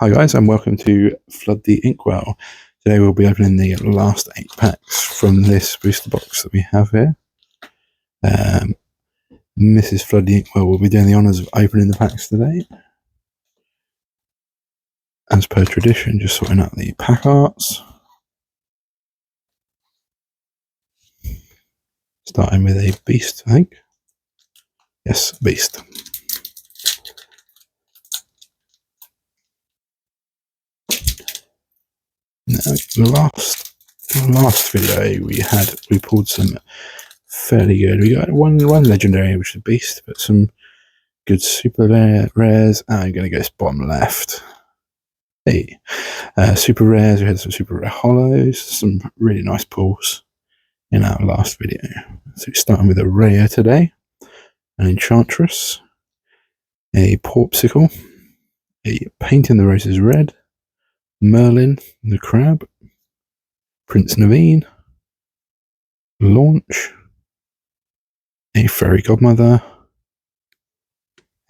Hi guys, and welcome to Flood the Inkwell. Today we'll be opening the last 8 packs from this booster box that we have here. Mrs. Flood the Inkwell will be doing the honours of opening the packs today. As per tradition, just sorting out the pack arts. Starting with a beast, I think. Yes, beast. Now, the last video we pulled some fairly good. We got one legendary, which is beast, but some good super rares. I'm going to go bottom left. Hey, super rares. We had some super rare hollows, some really nice pulls in our last video. So we're starting with a rare today, an enchantress, a porpsicle, a painting the roses red, Merlin the crab, Prince Naveen, launch, a fairy godmother,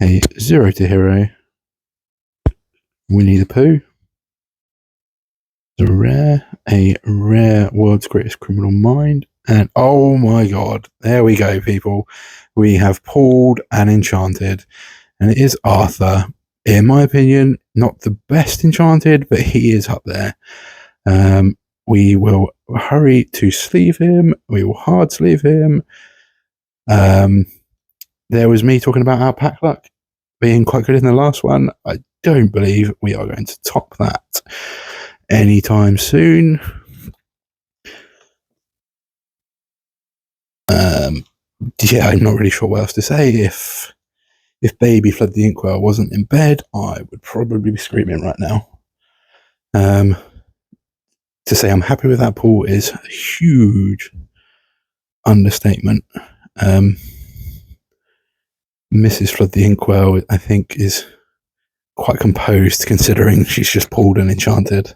a zero to hero, Winnie the Pooh, a rare world's greatest criminal mind, and oh my god, there we go, people. We have pulled an Enchanted, and it is Arthur. In my opinion, not the best Enchanted, but he is up there. We will hurry to sleeve him. We will hard sleeve him. There was me talking about our pack luck being quite good in the last one. I don't believe we are going to top that anytime soon. Yeah, I'm not really sure what else to say. If baby Flood the Inkwell wasn't in bed, I would probably be screaming right now. To say I'm happy with that pull is a huge understatement. Mrs. Flood the Inkwell, I think, is quite composed considering she's just pulled an Enchanted.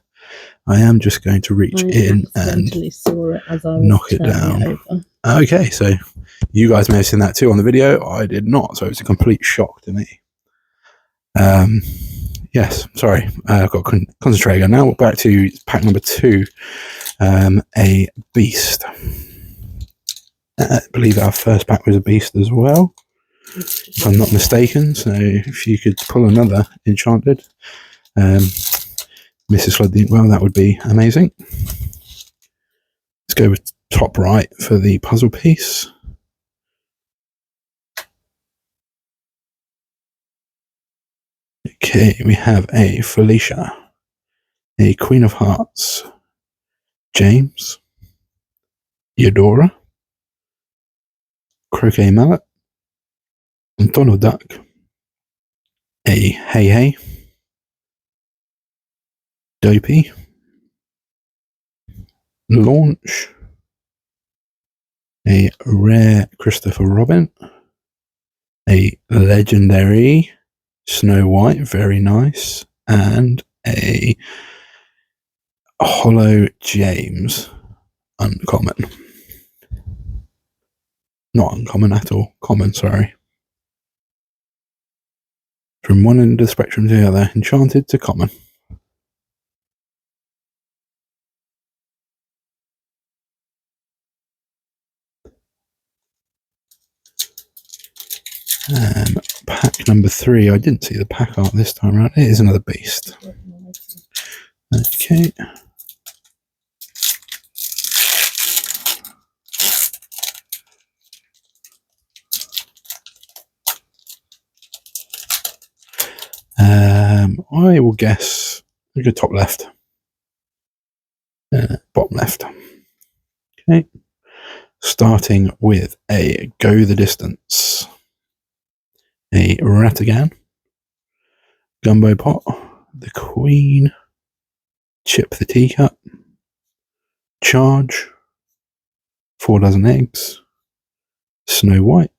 I am just going to reach in and knock it down. Okay, so you guys may have seen that too on the video. I did not, so it's a complete shock to me. Yes, sorry, I've got to concentrate again. Now we're back to pack number 2, a beast. I believe our first pack was a beast as well, if I'm not mistaken. So if you could pull another Enchanted, Mrs. Flood the Inkwell, that would be amazing. Let's go with top right for the puzzle piece. Okay, we have a Felicia, a Queen of Hearts, James, Eudora, Croquet Mallet, Donald Duck, a Hey Hey, Dopey, Launch, a rare Christopher Robin, a legendary Snow White, very nice, and a Hollow James, uncommon. Not uncommon at all, common, sorry. From one end of the spectrum to the other, Enchanted to common. Pack number 3, I didn't see the pack art this time around. It is another beast. Okay. I will guess a good top left. Bottom left. Okay. Starting with a Go the Distance, a Ratigan, Gumbo Pot, the Queen, Chip the Teacup, Charge, 4 dozen eggs, Snow White,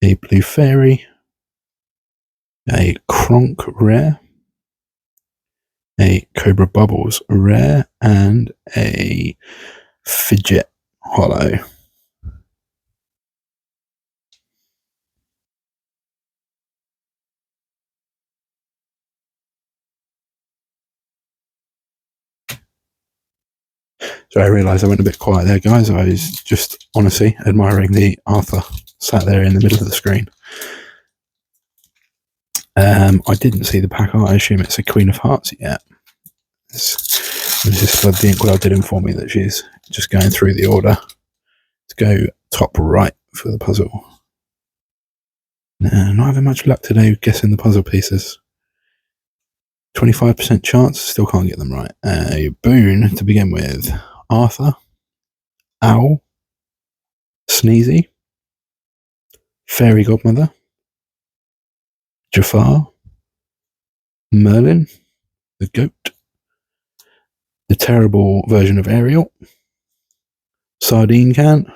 a Blue Fairy, a Kronk rare, a Cobra Bubbles rare, and a Fidget hollow. So I realised I went a bit quiet there, guys. I was just honestly admiring the Arthur sat there in the middle of the screen. I didn't see the pack art. I assume it's a Queen of Hearts yet. This is Flood the Inkwell did inform me that she's just going through the order to go top right for the puzzle. Not having much luck today guessing the puzzle pieces. 25% chance, still can't get them right. A boon to begin with. Arthur, Owl, Sneezy, Fairy Godmother, Jafar, Merlin, the Goat, the terrible version of Ariel, Sardine Can,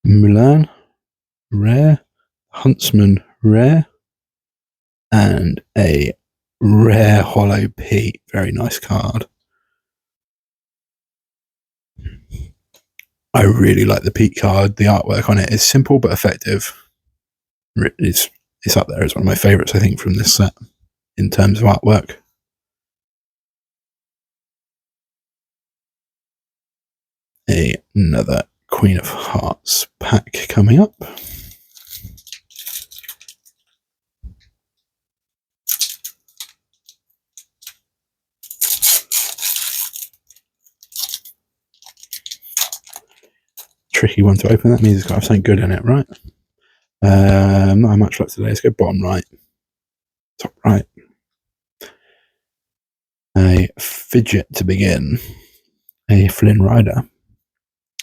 Mulan, Rare, Huntsman Rare, and a rare Hollow Pete. Very nice card. I really like the Pete card. The artwork on it is simple but effective. It's up there as one of my favourites, I think, from this set in terms of artwork. Another Queen of Hearts pack coming up. Tricky one to open. That means it's got to have something good in it, right? Not much luck today. Let's go bottom right. Top right. A Fidget to begin. A Flynn Rider.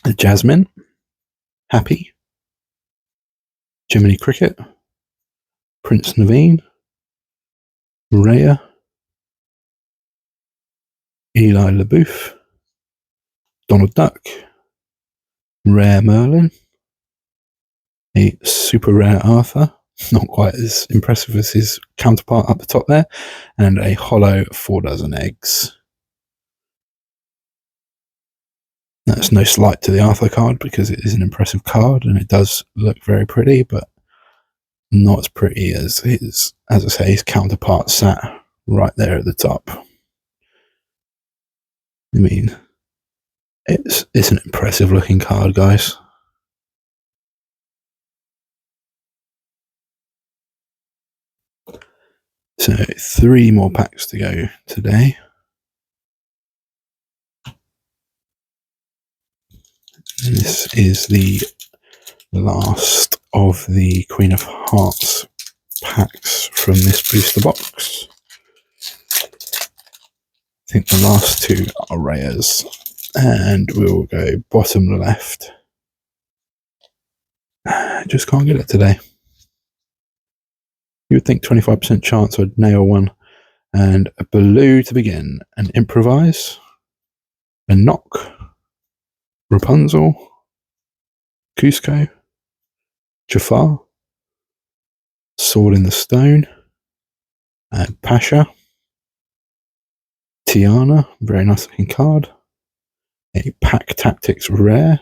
A Jasmine. Happy. Jiminy Cricket. Prince Naveen. Raya. Eli LaBeouf. Donald Duck. Rare Merlin. A super rare Arthur. Not quite as impressive as his counterpart up the top there. And a hollow 4 dozen eggs. That's no slight to the Arthur card because it is an impressive card and it does look very pretty, but not as pretty as his, as I say, his counterpart sat right there at the top. I mean, it's an impressive looking card, guys. So 3 more packs to go today. This is the last of the Queen of Hearts packs from this booster box. I think the last 2 are rares, and we'll go bottom left. Just can't get it today. You would think 25% chance I'd nail one. And a Baloo to begin. An Improvise. A Knock. Rapunzel. Cusco. Jafar. Sword in the Stone. Pasha. Tiana. Very nice looking card. A Pack Tactics Rare.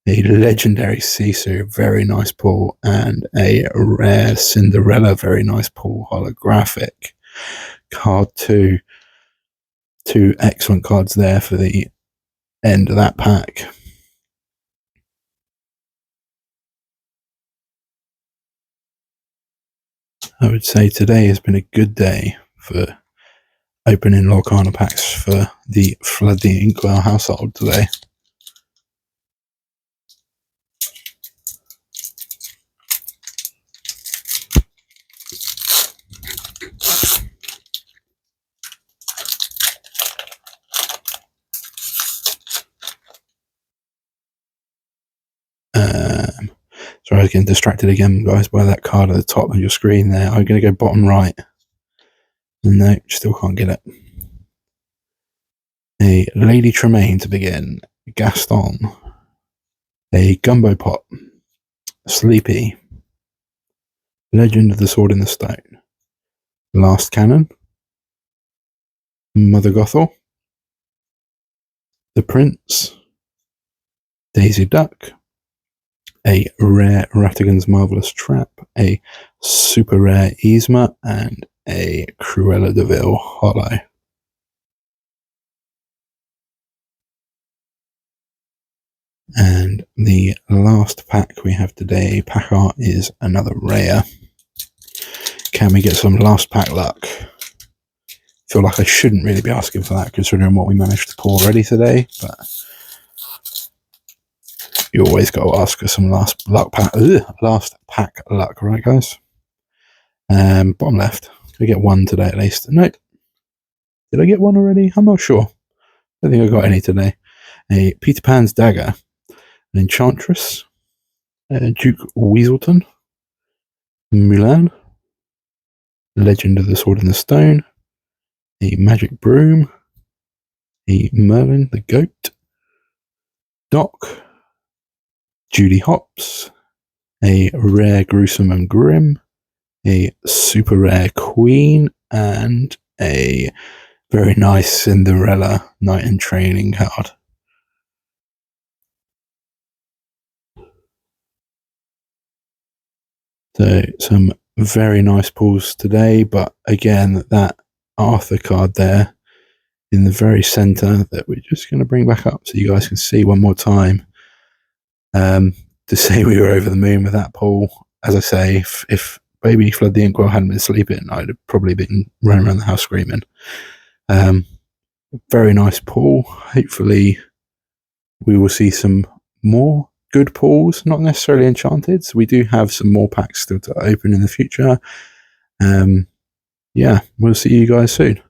A legendary Sisu, very nice pull, and a rare Cinderella, very nice pull, holographic. Card 2. 2 excellent cards there for the end of that pack. I would say today has been a good day for opening Lorcana packs for the Flood the Inkwell household today. Sorry, I was getting distracted again, guys, by that card at the top of your screen there. I'm going to go bottom right. No, still can't get it. A Lady Tremaine to begin. Gaston. A Gumbo Pot. Sleepy. Legend of the Sword in the Stone. Last Cannon. Mother Gothel. The Prince. Daisy Duck. A rare Ratigan's Marvelous Trap. A super rare Yzma. And a Cruella de Vil Hollow. And the last pack we have today, pack art, is another rare. Can we get some last pack luck? Feel like I shouldn't really be asking for that considering what we managed to pull already today, but you always got to ask for some last pack luck, right, guys? Bottom left. Can I get one today at least? No. Did I get one already? I'm not sure. I don't think I got any today. A Peter Pan's Dagger, an Enchantress, Duke Weaselton, Mulan, Legend of the Sword and the Stone, a Magic Broom, a Merlin the Goat, Doc, Judy Hopps, a rare Gruesome and Grim, a super rare Queen, and a very nice Cinderella Knight in Training card. So some very nice pulls today, but again, that Arthur card there in the very center that we're just going to bring back up so you guys can see one more time. To say we were over the moon with that pull. As I say, if baby Flood the Inkwell hadn't been sleeping, I'd have probably been running around the house screaming. Very nice pull. Hopefully we will see some more good pulls, not necessarily enchanted. So we do have some more packs still to open in the future. Yeah, we'll see you guys soon.